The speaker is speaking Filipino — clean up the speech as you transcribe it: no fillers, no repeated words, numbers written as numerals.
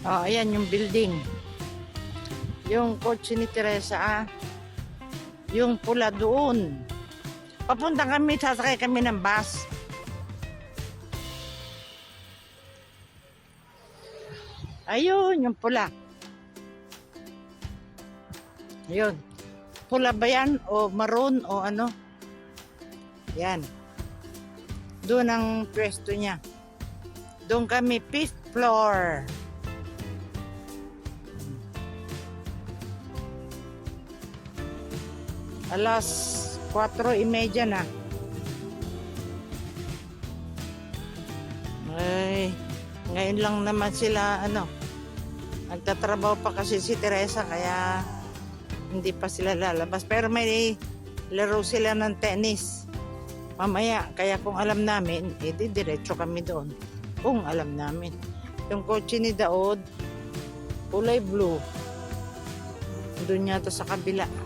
Oh, ayan yung building. Yung kotse ni Teresa, yung pula doon. Papunta kami, sasakay kami ng bus. Ayun, yung pula. Ayun. Pula ba yan? O maroon o ano? Yan. Doon ang pwesto niya. Doon kami, 5th floor. Alas 4:30 na. Ay, ngayon lang naman sila nagtatrabaho pa kasi si Teresa kaya hindi pa sila lalabas. Pero may laro sila ng tennis mamaya, kaya kung alam namin, edi diretso kami doon. Kung alam namin. Yung kotse ni Daod, kulay blue. Doon yata sa kabila.